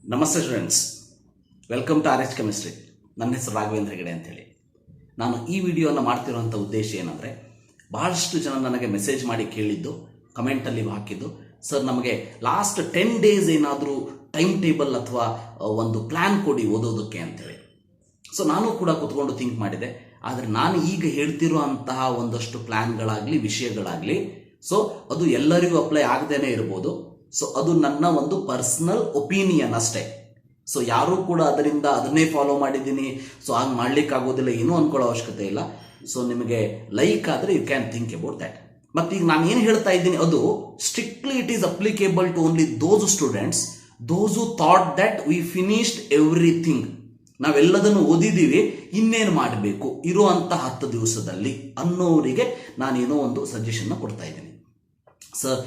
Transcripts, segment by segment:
ನಮಸ್ತೆ students, welcome to RH chemistry. ನನ್ನ ಹೆಸರು ರಾಘವೇಂದ್ರ ಹೆಗಡೆ ಅಂತೇಳಿ. ನಾನು ಈ ವಿಡಿಯೋನ ಮಾಡ್ತಿರೋಂಥ ಉದ್ದೇಶ ಏನಂದರೆ, ಭಾಳಷ್ಟು ಜನ ನನಗೆ ಮೆಸೇಜ್ ಮಾಡಿ ಕೇಳಿದ್ದು, ಕಮೆಂಟಲ್ಲಿ ಹಾಕಿದ್ದು, ಸರ್ ನಮಗೆ ಲಾಸ್ಟ್ 10 ಡೇಸ್ ಏನಾದರೂ ಟೈಮ್ ಟೇಬಲ್ ಅಥವಾ ಒಂದು ಪ್ಲ್ಯಾನ್ ಕೊಡಿ ಓದೋದಕ್ಕೆ ಅಂತೇಳಿ. ಸೊ ನಾನು ಕೂಡ ಕೂತ್ಕೊಂಡು ಥಿಂಕ್ ಮಾಡಿದೆ. ಆದರೆ ನಾನು ಈಗ ಹೇಳ್ತಿರೋ ಅಂತಹ ಒಂದಷ್ಟು ಪ್ಲ್ಯಾನ್ಗಳಾಗಲಿ ವಿಷಯಗಳಾಗಲಿ ಸೊ ಅದು ಎಲ್ಲರಿಗೂ ಅಪ್ಲೈ ಆಗದೇನೆ ಇರ್ಬೋದು. ಸೊ ಅದು ನನ್ನ ಒಂದು ಪರ್ಸನಲ್ ಒಪಿನಿಯನ್ ಅಷ್ಟೇ. ಸೊ ಯಾರೂ ಕೂಡ ಅದರಿಂದ ಅದನ್ನೇ ಫಾಲೋ ಮಾಡಿದ್ದೀನಿ, ಸೊ ಹಾಗೆ ಮಾಡ್ಲಿಕ್ಕೆ ಆಗೋದಿಲ್ಲ, ಏನೂ ಅನ್ಕೊಳ್ಳೋ ಅವಶ್ಯಕತೆ ಇಲ್ಲ. ಸೊ ನಿಮಗೆ ಲೈಕ್ ಆದರೆ you can think about that. ಮತ್ತು ಈಗ ನಾನು ಏನು ಹೇಳ್ತಾ ಇದ್ದೀನಿ ಅದು strictly it is applicable to only those students those who thought that we finished everything. ನಾವೆಲ್ಲದನ್ನು ಓದಿದ್ದೀವಿ, ಇನ್ನೇನು ಮಾಡಬೇಕು ಇರುವಂಥ 10 ದಿವಸದಲ್ಲಿ ಅನ್ನೋರಿಗೆ ನಾನೇನೋ ಒಂದು ಸಜೆಷನ್ನ ಕೊಡ್ತಾ ಇದ್ದೀನಿ. Sir,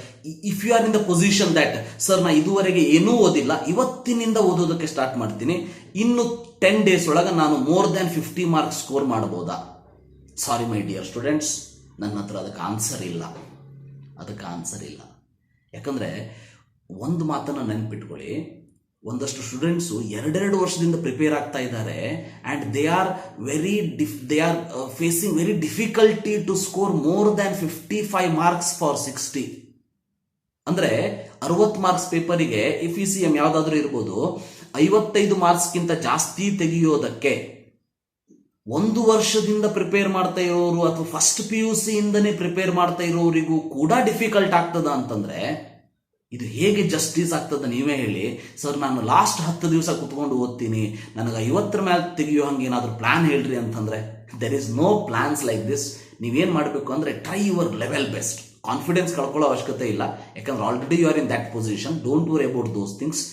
if you are in the position that sir ನಾ ಇದುವರೆಗೆ ಏನೂ ಓದಿಲ್ಲ, ಇವತ್ತಿನಿಂದ ಓದೋದಕ್ಕೆ ಸ್ಟಾರ್ಟ್ ಮಾಡ್ತೀನಿ, ಇನ್ನು 10 ಡೇಸ್ ಒಳಗೆ ನಾನು ಮೋರ್ ದ್ಯಾನ್ 50 ಮಾರ್ಕ್ಸ್ ಸ್ಕೋರ್ ಮಾಡ್ಬೋದಾ? ಸಾರಿ ಮೈ ಡಿಯರ್ ಸ್ಟೂಡೆಂಟ್ಸ್, ನನ್ನ ಹತ್ರ ಅದಕ್ಕೆ ಆನ್ಸರ್ ಇಲ್ಲ. ಯಾಕಂದರೆ ಒಂದು ಮಾತನ್ನು ನೆನಪಿಟ್ಕೊಳ್ಳಿ, ಒಂದಷ್ಟು ಸ್ಟೂಡೆಂಟ್ಸು 2 ವರ್ಷದಿಂದ ಪ್ರಿಪೇರ್ ಆಗ್ತಾ ಇದ್ದಾರೆ and they are facing very difficulty to score more than 55 marks for 60. ಅಂದರೆ 60 ಮಾರ್ಕ್ಸ್ ಪೇಪರಿಗೆ FECM ಯಾವುದಾದ್ರೂ ಇರ್ಬೋದು, 55 ಮಾರ್ಕ್ಸ್ಗಿಂತ ಜಾಸ್ತಿ ತೆಗೆಯೋದಕ್ಕೆ 1 ವರ್ಷದಿಂದ ಪ್ರಿಪೇರ್ ಮಾಡ್ತಾ ಇರೋರು ಅಥವಾ ಫಸ್ಟ್ PUC ಇಂದನೇ ಪ್ರಿಪೇರ್ ಮಾಡ್ತಾ ಇರೋರಿಗೂ ಕೂಡ ಡಿಫಿಕಲ್ಟ್ ಆಗ್ತದ ಅಂತಂದ್ರೆ ಇದು ಹೇಗೆ ಜಸ್ಟಿಸ್ ಆಗ್ತದೆ ನೀವೇ ಹೇಳಿ. ಸರ್ ನಾನು ಲಾಸ್ಟ್ 10 ದಿವಸ ಕುತ್ಕೊಂಡು ಓದ್ತೀನಿ, ನನಗೆ 50 ಮೇಲೆ ತೆಗಿಯೋ ಹಂಗೆ ಏನಾದರೂ ಪ್ಲಾನ್ ಹೇಳ್ರಿ ಅಂತಂದ್ರೆ there is no plans like this. ನೀವೇನು ಮಾಡಬೇಕು ಅಂದರೆ try your level best. Confidence ಕಳ್ಕೊಳ್ಳೋ ಅವಶ್ಯಕತೆ ಇಲ್ಲ, ಯಾಕಂದ್ರೆ already you are in that position. Don't worry about those things.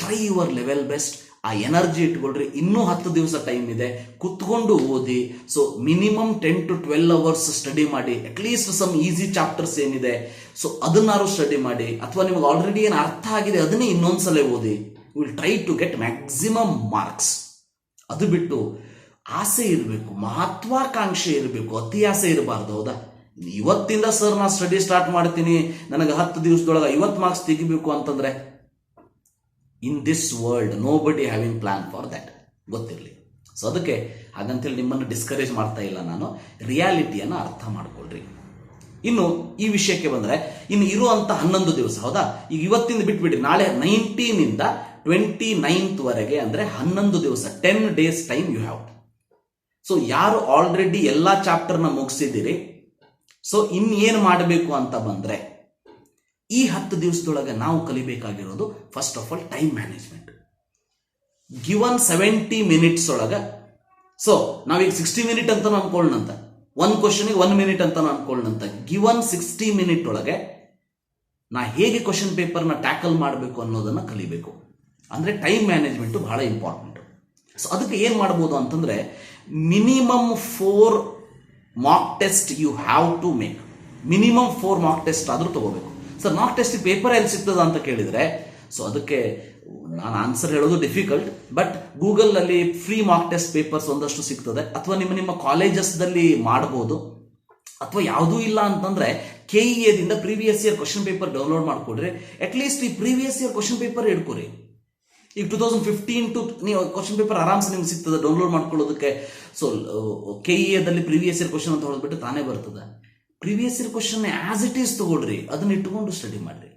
Try your level best. ಆ ಎನರ್ಜಿ ಇಟ್ಕೊಳ್ರಿ. ಇನ್ನೂ 10 ದಿವಸ ಟೈಮ್ ಇದೆ, ಕುತ್ಕೊಂಡು ಓದಿ. So minimum 10 to 12 hours study ಮಾಡಿ. ಅಟ್ಲೀಸ್ಟ್ ಸಮ್ ಈಸಿ ಚಾಪ್ಟರ್ಸ್ ಏನಿದೆ ಸೊ ಅದನ್ನಾರು ಸ್ಟಡಿ ಮಾಡಿ, ಅಥವಾ ನಿಮಗೆ ಆಲ್ರೆಡಿ ಏನು ಅರ್ಥ ಆಗಿದೆ ಅದನ್ನೇ ಇನ್ನೊಂದ್ಸಲ ಓದಿ. Will try to get maximum marks. ಅದು ಬಿಟ್ಟು ಆಸೆ ಇರಬೇಕು, ಮಹತ್ವಾಕಾಂಕ್ಷೆ ಇರಬೇಕು, ಅತಿ ಆಸೆ ಇರಬಾರ್ದು. ಹೌದಾ? ಇವತ್ತಿಂದ ಸರ್ ನಾನು ಸ್ಟಡಿ ಸ್ಟಾರ್ಟ್ ಮಾಡ್ತೀನಿ, ನನಗೆ 10 ದಿವಸದೊಳಗೆ 50 ಮಾರ್ಕ್ಸ್ ತೆಗಿಬೇಕು ಅಂತಂದ್ರೆ ಇನ್ ದಿಸ್ ವರ್ಲ್ಡ್ ನೋ ಬಡಿ ಹ್ಯಾವಿಂಗ್ ಪ್ಲಾನ್ ಫಾರ್ ದ್ಯಾಟ್. ಗೊತ್ತಿರಲಿ. ಸೊ ಅದಕ್ಕೆ ಹಾಗಂತೇಳಿ ನಿಮ್ಮನ್ನು ಡಿಸ್ಕರೇಜ್ ಮಾಡ್ತಾ ಇಲ್ಲ ನಾನು. ರಿಯಾಲಿಟಿಯನ್ನು ಅರ್ಥ ಮಾಡ್ಕೊಳ್ರಿ. ಇನ್ನು ಈ ವಿಷಯಕ್ಕೆ ಬಂದರೆ, ಇನ್ನು ಇರುವಂಥ 11 ದಿವಸ, ಹೌದಾ? ಈಗ ಇವತ್ತಿಂದ ಬಿಟ್ಬಿಡ್ರಿ, ನಾಳೆ 19 29 ವರೆಗೆ ಅಂದರೆ 11 ದಿವಸ, 10 days time you have. So ಯಾರು ಆಲ್ರೆಡಿ ಎಲ್ಲ ಚಾಪ್ಟರ್ನ ಮುಗಿಸಿದ್ದೀರಿ, ಸೊ ಇನ್ನೇನು ಮಾಡಬೇಕು ಅಂತ ಬಂದರೆ ಈ 10 ದಿವಸದೊಳಗೆ ನಾವು ಕಲಿಬೇಕಾಗಿರೋದು first of all time management. Given 70 minutes ಒಳಗೆ, ಸೊ ನಾವೀಗ 60 ಮಿನಿಟ್ ಅಂತ ಅನ್ಕೊಳ್ಳೋಣಂತ, ಒಂದು ಕ್ವಶನ್ಗೆ 1 ಮಿನಿಟ್ ಅಂತ ಅನ್ಕೊಳ್ಳೋಣಂತ. ಗಿವನ್ 60 ಮಿನಿಟ್ ಒಳಗೆ ನಾ ಹೇಗೆ ಕ್ವಶನ್ ಪೇಪರ್ನ ಟ್ಯಾಕಲ್ ಮಾಡಬೇಕು ಅನ್ನೋದನ್ನು ಕಲಿಬೇಕು. ಅಂದರೆ ಟೈಮ್ ಮ್ಯಾನೇಜ್ಮೆಂಟು ಬಹಳ ಇಂಪಾರ್ಟೆಂಟ್. ಸೊ ಅದಕ್ಕೆ ಏನು ಮಾಡ್ಬೋದು ಅಂತಂದರೆ, minimum 4 mock test you have to make. Minimum 4 mock test ಆದರೂ ತಗೋಬೇಕು. ಸರ್ ಮಾಕ್ ಟೆಸ್ಟ್ ಪೇಪರ್ ಎಲ್ಲಿ ಸಿಗ್ತದ ಅಂತ ಕೇಳಿದರೆ, ಸೊ ಅದಕ್ಕೆ ನಾನು ಆನ್ಸರ್ ಹೇಳೋದು ಡಿಫಿಕಲ್ಟ್. ಬಟ್ ಗೂಗಲ್ನಲ್ಲಿ ಫ್ರೀ ಮಾಕ್ ಟೆಸ್ಟ್ ಪೇಪರ್ಸ್ ಒಂದಷ್ಟು ಸಿಗ್ತದೆ, ಅಥವಾ ನಿಮ್ಮ ಕಾಲೇಜಸ್ದಲ್ಲಿ ಮಾಡ್ಬೋದು. ಅಥವಾ ಯಾವುದೂ ಇಲ್ಲ ಅಂತಂದರೆ KEAದಿಂದ previous year question paper download ಮಾಡಿಕೊಡ್ರಿ. ಅಟ್ಲೀಸ್ಟ್ ಈ ಪ್ರೀವಿಯಸ್ ಇಯರ್ ಕ್ವಶನ್ ಪೇಪರ್ ಹಿಡ್ಕೊರಿ. ಈಗ 2015 ನೀವು ಕ್ವಶನ್ ಪೇಪರ್ ಆರಾಮ್ಸೆ ನಿಮ್ಗೆ ಸಿಗ್ತದೆ ಡೌನ್ಲೋಡ್ ಮಾಡ್ಕೊಳ್ಳೋದಕ್ಕೆ. ಸೊ KEAದಲ್ಲಿ ಪ್ರೀವಿಯಸ್ ಇಯರ್ ಕ್ವಶನ್ ಅಂತ ಹೊಡೆದ್ಬಿಟ್ಟು ತಾನೇ ಬರ್ತದೆ. Previous year question as it is ತಗೊಳ್ರಿ, ಅದನ್ನ ಇಟ್ಟುಕೊಂಡು ಸ್ಟಡಿ ಮಾಡ್ರಿ.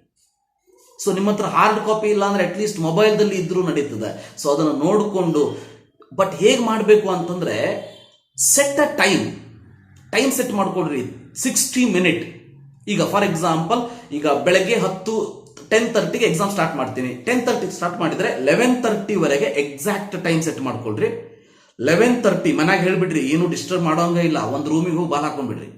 ಸೊ ನಿಮ್ಮ ಹತ್ರ ಹಾರ್ಡ್ ಕಾಪಿ ಇಲ್ಲ ಅಂದ್ರೆ ಅಟ್ಲೀಸ್ಟ್ ಮೊಬೈಲ್ದಲ್ಲಿ ಇದ್ರೂ ನಡೀತದೆ. ಸೊ ಅದನ್ನು ನೋಡಿಕೊಂಡು, ಬಟ್ ಹೇಗೆ ಮಾಡಬೇಕು ಅಂತಂದ್ರೆ ಸೆಟ್ ಅ ಟೈಮ್ ಸೆಟ್ ಮಾಡ್ಕೊಳ್ರಿ. 60 ಮಿನಿಟ್. ಈಗ ಫಾರ್ ಎಕ್ಸಾಂಪಲ್, ಈಗ ಬೆಳಗ್ಗೆ 10:30ಗೆ ಎಕ್ಸಾಮ್ ಸ್ಟಾರ್ಟ್ ಮಾಡ್ತೀನಿ. 10:30 ಸ್ಟಾರ್ಟ್ ಮಾಡಿದ್ರೆ 11:30 ವರೆಗೆ ಎಕ್ಸಾಕ್ಟ್ ಟೈಮ್ ಸೆಟ್ ಮಾಡ್ಕೊಳ್ರಿ. 11:30 ಮನ್ಯಾಗ ಹೇಳ್ಬಿಡ್ರಿ, ಏನು ಡಿಸ್ಟರ್ಬ್ ಮಾಡೋಂಗ ಇಲ್ಲ, ಒಂದು ರೂಮಿಗೆ ಹೋಗಿ ಬಾಲ್ ಹಾಕೊಂಡ್ಬಿಡ್ರಿ.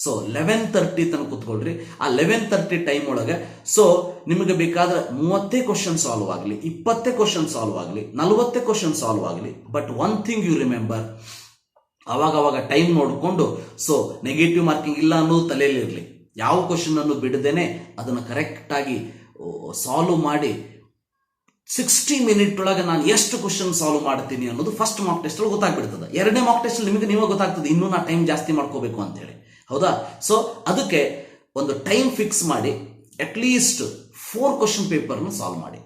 ಸೊ 11:30 ತನಕ ಕೂತ್ಕೊಳ್ರಿ. ಆ 11:30 ಟೈಮ್ ಒಳಗೆ ಸೊ ನಿಮಗೆ ಬೇಕಾದ್ರೆ 30 ಕ್ವಶನ್ ಸಾಲ್ವ್ ಆಗಲಿ, 20 ಕ್ವಶನ್ ಸಾಲ್ವ್ ಆಗಲಿ, 40 ಕ್ವಶನ್ ಸಾಲ್ವ್ ಆಗಲಿ. But one thing you remember, ಅವಾಗ ಟೈಮ್ ನೋಡಿಕೊಂಡು, ಸೊ ನೆಗೆಟಿವ್ ಮಾರ್ಕಿಂಗ್ ಇಲ್ಲ ಅನ್ನೋದು ತಲೆಯಲ್ಲಿರಲಿ. ಯಾವ ಕ್ವಶನ್ ಅನ್ನು ಬಿಡದೇನೆ ಅದನ್ನು ಕರೆಕ್ಟಾಗಿ ಸಾಲ್ವ್ ಮಾಡಿ 60 ಮಿನಿಟ್ ಒಳಗೆ ನಾನು ಎಷ್ಟು ಕ್ವಶನ್ ಸಾಲ್ವ್ ಮಾಡ್ತೀನಿ ಅನ್ನೋದು ಫಸ್ಟ್ ಮಾಕ್ ಟೆಸ್ಟ್ ಒಳಗೆ ಗೊತ್ತಾಗ್ಬಿಡ್ತದೆ. 2ನೇ ಮಾಕ್ ಟೆಸ್ಟ್ ನಿಮಗೆ ಗೊತ್ತಾಗ್ತದೆ, ಇನ್ನೂ ನಾ ಟೈಮ್ ಜಾಸ್ತಿ ಮಾಡ್ಕೋಬೇಕು ಅಂತೇಳಿ. ಹೌದಾ? ಸೊ ಅದಕ್ಕೆ ಒಂದು ಟೈಮ್ ಫಿಕ್ಸ್ ಮಾಡಿ ಅಟ್ಲೀಸ್ಟ್ 4 ಕ್ವಶನ್ ಪೇಪರ್ನ ಸಾಲ್ವ್ ಮಾಡಿ.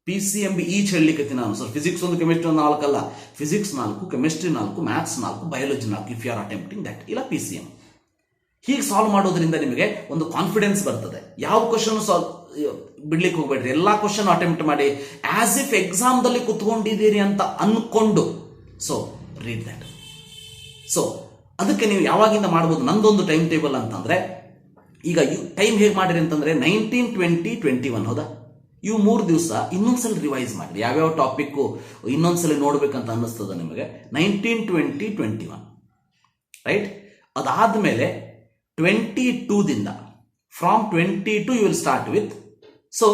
PCMB ಈಚ್ ಹೇಳಲಿಕ್ಕೆ ನಾನು ಸರ್ ಫಿಸಿಕ್ಸ್ ಒಂದು ಕೆಮಿಸ್ಟ್ರಿ ಒಂದು 4 ಅಲ್ಲ, physics 4, chemistry 4, maths 4, biology 4 if you are attempting that, ಇಲ್ಲ PCM. ಹೀಗೆ ಸಾಲ್ವ್ ಮಾಡೋದ್ರಿಂದ ನಿಮಗೆ ಒಂದು ಕಾನ್ಫಿಡೆನ್ಸ್ ಬರ್ತದೆ. ಯಾವ ಕ್ವಶನ್ ಬಿಡ್ಲಿಕ್ಕೆ ಹೋಗ್ಬೇಡ್ರಿ, ಎಲ್ಲಾ ಕ್ವಶನ್ ಅಟೆಂಪ್ಟ್ ಮಾಡಿ ಆಸ್ ಇಫ್ ಎಕ್ಸಾಮ್ದಲ್ಲಿ ಕುತ್ಕೊಂಡಿದ್ದೀರಿ ಅಂತ ಅನ್ಕೊಂಡು. So read that. ಸೊ ಅದಕ್ಕೆ ನೀವು ಯಾವಾಗಿಂದ ಮಾಡ್ಬೋದು, ನಂದೊಂದು ಟೈಮ್ ಟೇಬಲ್ ಅಂತಂದ್ರೆ, ಈಗ ಟೈಮ್ ಹೇಗೆ ಮಾಡಿರಿ ಅಂತಂದ್ರೆ 19, 20, 21 ಹೌದಾ, ಇವು 3 ದಿವಸ ಇನ್ನೊಂದ್ಸಲ ರಿವೈಸ್ ಮಾಡಿ. ಯಾವ್ಯಾವ ಟಾಪಿಕ್ ಇನ್ನೊಂದ್ಸಲ ನೋಡ್ಬೇಕಂತ ಅನ್ನಿಸ್ತದ ನಿಮಗೆ 19, 20, 21 ರೈಟ್. ಅದಾದ್ಮೇಲೆ 22 ದಿಂದ from 22 you will start with. So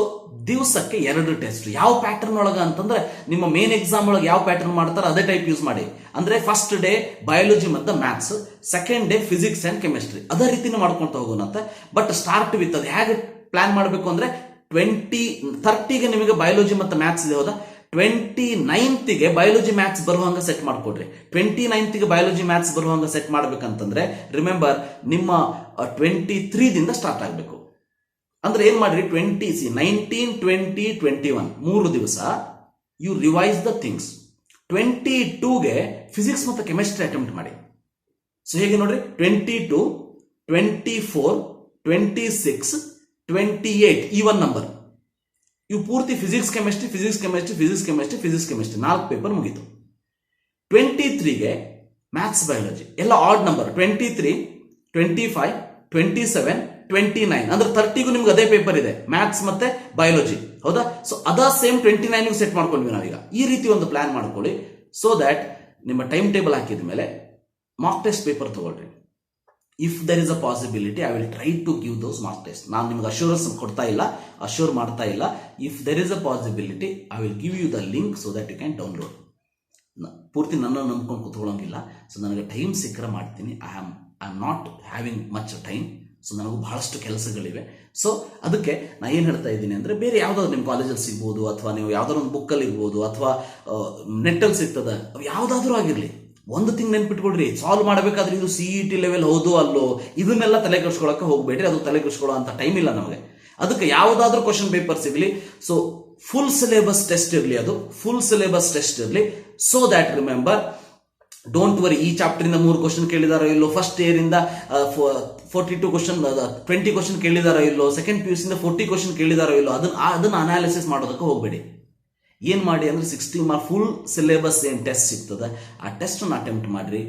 ದಿವಸಕ್ಕೆ 2 ಟೆಸ್ಟ್. ಯಾವ ಪ್ಯಾಟರ್ನ್ ಒಳಗ ಅಂತಂದ್ರೆ ನಿಮ್ಮ ಮೇನ್ ಎಕ್ಸಾಮ್ ಒಳಗೆ ಯಾವ ಪ್ಯಾಟರ್ನ್ ಮಾಡ್ತಾರೆ ಅದೇ ಟೈಪ್ ಯೂಸ್ ಮಾಡಿ. ಅಂದ್ರೆ ಫಸ್ಟ್ ಡೇ ಬಯಾಲಜಿ ಮತ್ತು maths, second day physics and chemistry, ಅದೇ ರೀತಿನ ಮಾಡ್ಕೊಂತ ಹೋಗೋಣಂತೆ. ಬಟ್ ಸ್ಟಾರ್ಟ್ ವಿತ್ ಅದು ಹೇಗೆ ಪ್ಲಾನ್ ಮಾಡಬೇಕು ಅಂದ್ರೆ 30ಗೆ ನಿಮಗೆ ಬಯಾಲಜಿ ಮತ್ತು ಮ್ಯಾಥ್ಸ್ ಇದೆ ಹೌದಾ, 29ಗೆ ಬಯಾಲಜಿ ಮ್ಯಾಥ್ಸ್ ಬರುವಂಗ ಸೆಟ್ ಮಾಡ್ಕೊಡ್ರಿ. 29ಗೆ ಬಯಾಲಜಿ ಮ್ಯಾಥ್ಸ್ ಬರುವಂಗ ಸೆಟ್ ಮಾಡ್ಬೇಕಂತಂದ್ರೆ ರಿಮೆಂಬರ್ ನಿಮ್ಮ 23 ದಿಂದ ಸ್ಟಾರ್ಟ್ ಆಗಬೇಕು. ಅಂದ್ರೆ ಏನ್ ಮಾಡ್ರಿ 19, 20, 21 3 ದಿವಸ ಯು ರಿವೈಸ್ ದ ಥಿಂಗ್ಸ್. 22ಗೆ ಫಿಸಿಕ್ಸ್ ಮತ್ತು ಕೆಮಿಸ್ಟ್ರಿ ಅಟೆಂಪ್ಟ್ ಮಾಡಿ. ಸೊ ಹೇಗೆ ನೋಡ್ರಿ 22, 24, 26, 28 ಈವನ್ ನಂಬರ್. ಇವು ಪೂರ್ತಿ ಫಿಸಿಕ್ಸ್ ಕೆಮಿಸ್ಟ್ರಿ 4 ಪೇಪರ್ ಮುಗೀತು. 23ಗೆ ಮ್ಯಾಥ್ಸ್ ಬಯಾಲಜಿ ಎಲ್ಲ ಆಡ್ ನಂಬರ್ 23, 25, 27, 29 ಅಂದ್ರೆ 30ಗೂ ನಿಮ್ಗೆ ಅದೇ ಪೇಪರ್ ಇದೆ, ಮ್ಯಾಥ್ಸ್ ಮತ್ತೆ ಬಯಾಲಜಿ ಹೌದಾ. ಸೊ ಅದ ಸೇಮ್ 29ಗೆ ಸೆಟ್ ಮಾಡ್ಕೊಂಡ್ವಿ ನಾವೀಗ. ಈ ರೀತಿ ಒಂದು ಪ್ಲಾನ್ ಮಾಡ್ಕೊಳ್ಳಿ. ಸೊ ದಟ್ ನಿಮ್ಮ ಟೈಮ್ ಟೇಬಲ್ ಹಾಕಿದ ಮೇಲೆ ಮಾಕ್ ಟೆಸ್ಟ್ ಪೇಪರ್ ತಗೊಳ್ರಿ. If there is a possibility I will try to give those mock test. ನಾನು ನಿಮ್ಗೆ ಅಶ್ಯೂರೆನ್ಸ್ ಕೊಡ್ತಾ ಇಲ್ಲ, ಅಶ್ಯೂರ್ ಮಾಡ್ತಾ ಇಲ್ಲ. If there is a possibility I will give you the link so that you can download. ಪೂರ್ತಿ ನನ್ನ ನಂಬ್ಕೊಂಡು ಕೂತ್ಕೊಳ್ಳೋಂಗಿಲ್ಲ. ಸೊ ನನಗೆ ಟೈಮ್ ಸಿಕ್ಕರೆ ಮಾಡ್ತೀನಿ. I am not having much time. So ನನಗೂ ಬಹಳಷ್ಟು ಕೆಲಸಗಳಿವೆ. ಸೊ ಅದಕ್ಕೆ ನಾ ಏನು ಹೇಳ್ತಾ ಇದ್ದೀನಿ ಅಂದರೆ, ಬೇರೆ ಯಾವುದಾದ್ರು ನಿಮ್ಮ ಕಾಲೇಜಲ್ಲಿ ಸಿಗ್ಬೋದು, ಅಥವಾ ನೀವು ಯಾವುದಾದ್ರು ಒಂದು ಬುಕ್ಕಲ್ಲಿ ಇರ್ಬೋದು, ಅಥವಾ ನೆಟ್ಟಲ್ಲಿ ಸಿಗ್ತದೆ, ಯಾವುದಾದ್ರೂ ಆಗಿರಲಿ. ಒಂದು ಥಿಂಗ್ ನೆನ್ಪಿಟ್ಕೊಳ್ರಿ, ಸಾಲ್ವ್ ಮಾಡಬೇಕಾದ್ರೆ ಇದು CET ಲೆವೆಲ್ ಹೌದು ಅಲ್ಲೋ ಇದನ್ನೆಲ್ಲ ತಲೆ ಕೆಡಿಸ್ಕೊಳ್ಳೋಕೆ ಹೋಗ್ಬೇಡ್ರಿ. ಅದು ತಲೆ ಕೆಡಿಸ್ಕೊಳ್ಳೋ ಅಂತ ಟೈಮ್ ಇಲ್ಲ ನಮಗೆ. ಅದಕ್ಕೆ ಯಾವುದಾದ್ರೂ ಕ್ವಶನ್ ಪೇಪರ್ ಸಿಗಲಿ, ಸೊ ಫುಲ್ ಸಿಲೆಬಸ್ ಟೆಸ್ಟ್ ಇರಲಿ, ಅದು ಫುಲ್ ಸಿಲೆಬಸ್ ಟೆಸ್ಟ್ ಇರಲಿ. So that remember, don't worry, ಈ ಚಾಪ್ಟರ್ ಇಂದ 3 ಕ್ವಶನ್ ಕೇಳಿದಾರೋ ಇಲ್ಲೋ, ಫಸ್ಟ್ ಇಯರ್ ಇಂದ 42 ಕ್ವಶನ್ 20 ಕ್ವಶನ್ ಕೇಳಿದಾರೋ ಇಲ್ಲೋ, ಸೆಕೆಂಡ್ PUC ಇಂದ 40 ಕ್ವಶನ್ ಕೇಳಿದಾರೋ ಇಲ್ಲೋ, ಅದನ್ನ ಅನಾಲಿಸಿಸ್ ಮಾಡೋದಕ್ಕೆ ಹೋಗಬೇಡಿ. ಏನ್ ಮಾಡಿ ಅಂದ್ರೆ 60 ಮಾರ್ಕ್ ಫುಲ್ ಸಿಲೆಬಸ್ ಏನ್ ಟೆಸ್ಟ್ ಸಿಗ್ತದೆ ಆ ಟೆಸ್ಟ್ ಅನ್ನು ಅಟೆಂಪ್ಟ್ ಮಾಡ್ರಿ.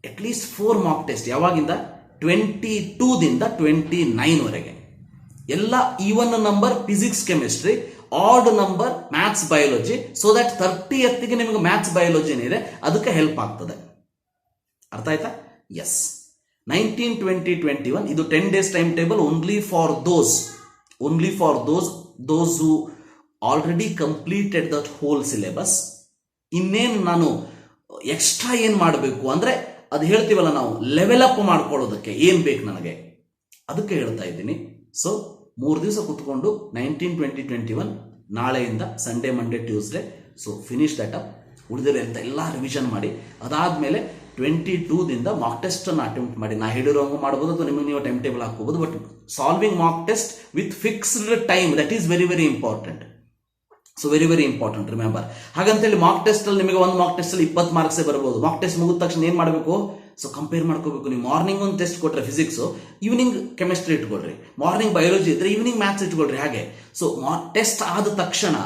ಅಟ್ ಲೀಸ್ಟ್ 4 ಮಾರ್ಕ್ ಟೆಸ್ಟ್ ಯಾವಾಗಿಂದ 22 ದಿಂದ 29 ವರೆಗೆ. ಎಲ್ಲ even number physics chemistry, odd number maths biology. So that 30ಗೆ ನಿಮಗೆ ಮ್ಯಾಥ್ಸ್ ಬಯಾಲಜಿ ಏನಿದೆ ಅದಕ್ಕೆ ಹೆಲ್ಪ್ ಆಗ್ತದೆ. ಅರ್ಥ ಆಯ್ತಾ? ಎಸ್. 19, 20, 21 ಇದು 10 days time table only for those who already completed that hole syllabus. ಇನ್ನೇನು ನಾನು ಎಕ್ಸ್ಟ್ರಾ ಏನ್ ಮಾಡಬೇಕು ಅಂದ್ರೆ ಅದು ಹೇಳ್ತೀವಲ್ಲ ನಾವು, ಲೆವೆಲ್ ಅಪ್ ಮಾಡ್ಕೊಳ್ಳೋದಕ್ಕೆ ಏನ್ ಬೇಕು ನನಗೆ, ಅದಕ್ಕೆ ಹೇಳ್ತಾ ಇದ್ದೀನಿ. ಸೊ 3 ದಿವಸ ಕುತ್ಕೊಂಡು 19, 20, 21 ನಾಳೆಯಿಂದ Sunday, Monday, Tuesday. So finish that up. ಉಳಿದಿರೋ ಅಂತ ಎಲ್ಲ ರಿವಿಷನ್ ಮಾಡಿ. ಅದಾದ್ಮೇಲೆ 22 ದಿಂದ ಮಾಕ್ ಟೆಸ್ಟ್ ಅನ್ನು ಅಟೆಂಪ್ಟ್ ಮಾಡಿ. ನಾ ಹೇಳಿರೋಂಗ ಮಾಡಬಹುದು, ಅಥವಾ ನಿಮಗೆ ನೀವು ಟೈಮ್ ಟೇಬಲ್ ಹಾಕೋಬಹುದು. But solving mock test with fixed time, that is very very important. So very very important remember. ಹಾಗಂತೇಳಿ ಮಾಕ್ ಟೆಸ್ಟ್ ಅಲ್ಲಿ ನಿಮಗೆ ಒಂದು ಮಾಕ್ ಟೆಸ್ಟ್ ಅಲ್ಲಿ 20 ಮಾರ್ಕ್ಸ್ ಬರಬಹುದು. ಮಾಕ್ ಟೆಸ್ಟ್ ಮುಗಿದ ತಕ್ಷಣ ಏನ್ ಮಾಡಬೇಕು, ಸೊ ಕಂಪೇರ್ ಮಾಡ್ಕೋಬೇಕು. ನೀವು ಮಾರ್ನಿಂಗ್ ಒಂದು ಟೆಸ್ಟ್ ಕೊಟ್ರೆ ಫಿಸಿಕ್ಸ್, ಈವ್ನಿಂಗ್ ಕೆಮಿಸ್ಟ್ರಿ ಇಟ್ಕೊಳ್ರಿ. ಮಾರ್ನಿಂಗ್ ಬಯಾಲಜಿ ಇದ್ರೆ ಈವ್ನಿಂಗ್ ಮ್ಯಾಥ್ಸ್ ಇಟ್ಕೊಳ್ರಿ. ಹಾಗೆ ಸೊ ಟೆಸ್ಟ್ ಆದ ತಕ್ಷಣ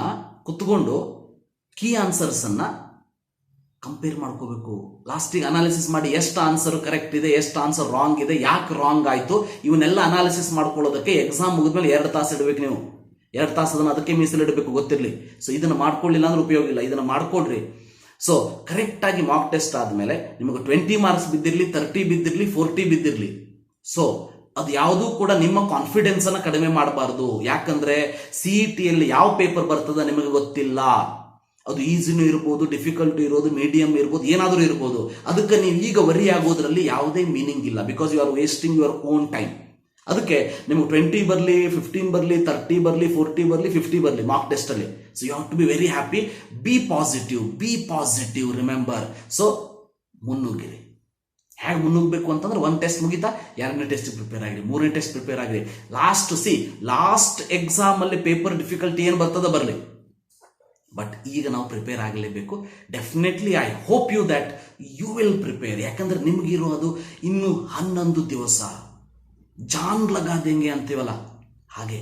ಕುತ್ಕೊಂಡು ಕೀ ಆನ್ಸರ್ಸ್ ಅನ್ನ ಕಂಪೇರ್ ಮಾಡ್ಕೋಬೇಕು. ಲಾಸ್ಟಿಗೆ ಅನಾಲಿಸಿಸ್ ಮಾಡಿ ಎಷ್ಟು ಆನ್ಸರ್ ಕರೆಕ್ಟ್ ಇದೆ, ಎಷ್ಟು ಆನ್ಸರ್ ರಾಂಗ್ ಇದೆ, ಯಾಕೆ ರಾಂಗ್ ಆಯ್ತು, ಇವನ್ನೆಲ್ಲ ಅನಾಲಿಸಿಸ್ ಮಾಡ್ಕೊಳ್ಳೋದಕ್ಕೆ ಎಕ್ಸಾಮ್ ಮುಗಿದ್ಮೇಲೆ 2 ತಾಸು ಇಡಬೇಕು. ನೀವು 2 ತಾಸು ಅದನ್ನ ಅದಕ್ಕೆ ಮೀಸಲಿಡಬೇಕು, ಗೊತ್ತಿರಲಿ. ಸೊ ಇದನ್ನ ಮಾಡ್ಕೊಳ್ಳಿಲ್ಲ ಅಂದ್ರೆ ಉಪಯೋಗ ಇಲ್ಲ, ಇದನ್ನ ಮಾಡ್ಕೊಳ್ರಿ. ಸೊ ಕರೆಕ್ಟ್ ಆಗಿ ಮಾಕ್ ಟೆಸ್ಟ್ ಆದ್ಮೇಲೆ ನಿಮಗೆ 20 ಮಾರ್ಕ್ಸ್ ಬಿದ್ದಿರ್ಲಿ, 30 ಬಿದ್ದಿರ್ಲಿ, 40 ಬಿದ್ದಿರ್ಲಿ. ಸೊ ಅದು ಯಾವುದೂ ಕೂಡ ನಿಮ್ಮ ಕಾನ್ಫಿಡೆನ್ಸ್ ಅನ್ನ ಕಡಿಮೆ ಮಾಡಬಾರ್ದು. ಯಾಕಂದ್ರೆ CET ಯಲ್ಲಿ ಯಾವ ಪೇಪರ್ ಬರ್ತದ ನಿಮಗೆ ಗೊತ್ತಿಲ್ಲ. ಅದು ಈಸಿನೂ ಇರ್ಬೋದು, ಡಿಫಿಕಲ್ಟ್ ಇರೋದು, ಮೀಡಿಯಂ ಇರ್ಬೋದು, ಏನಾದರೂ ಇರ್ಬೋದು. ಅದಕ್ಕೆ ನೀವು ಈಗ ವರಿ ಆಗೋದ್ರಲ್ಲಿ ಯಾವುದೇ ಮೀನಿಂಗ್ ಇಲ್ಲ. Because you are wasting your own time. ಅದಕ್ಕೆ ನಿಮಗೆ 20 ಬರಲಿ, 15 ಬರಲಿ, 30 ಬರಲಿ, 40 ಬರಲಿ, 50 ಬರಲಿ ಮಾರ್ಕ್ ಟೆಸ್ಟ್ ಅಲ್ಲಿ. So you have to be very happy. Be positive remember. So ಮುನ್ನುಗ್ಗಿರಿ. ಹೇಗೆ ಮುನ್ನುಗ್ಬೇಕು ಅಂತಂದ್ರೆ, 1 ಟೆಸ್ಟ್ ಮುಗಿತಾ 2ನೇ ಟೆಸ್ಟ್ ಪ್ರಿಪೇರ್ ಆಗಿರಿ, 3ನೇ ಟೆಸ್ಟ್ ಪ್ರಿಪೇರ್ ಆಗಿರಿ. ಲಾಸ್ಟ್ ಎಕ್ಸಾಮ್ ಅಲ್ಲಿ ಪೇಪರ್ ಡಿಫಿಕಲ್ಟಿ ಏನ್ ಬರ್ತದ ಬರಲಿ, ಬಟ್ ಈಗ ನಾವು ಪ್ರಿಪೇರ್ ಆಗಲೇಬೇಕು. Definitely I hope you that you will prepare. ಯಾಕಂದ್ರೆ ನಿಮಗಿರೋದು ಇನ್ನು 11 ದಿವಸ. ಜಾನ್ ಲಗಾದೆಂಗೆ ಅಂತೀವಲ್ಲ, ಹಾಗೆ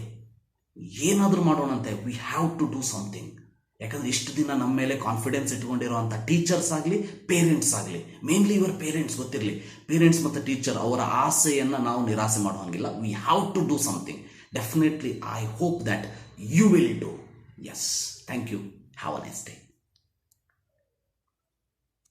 ಏನಾದರೂ ಮಾಡೋಣಂತೆ. We have to do something. ಯಾಕಂದ್ರೆ ಇಷ್ಟು ದಿನ ನಮ್ಮ ಮೇಲೆ ಕಾನ್ಫಿಡೆನ್ಸ್ ಇಟ್ಕೊಂಡಿರುವಂಥ ಟೀಚರ್ಸ್ ಆಗಲಿ, ಪೇರೆಂಟ್ಸ್ ಆಗಲಿ, ಮೇನ್ಲಿ ಇವರ್ ಪೇರೆಂಟ್ಸ್ ಗೊತ್ತಿರಲಿ, ಪೇರೆಂಟ್ಸ್ ಮತ್ತು ಟೀಚರ್ ಅವರ ಆಸೆಯನ್ನು ನಾವು ನಿರಾಸೆ ಮಾಡುವಂಗಿಲ್ಲ. We have to do something. Definitely I hope that you will do. Yes, thank you. Have a nice day.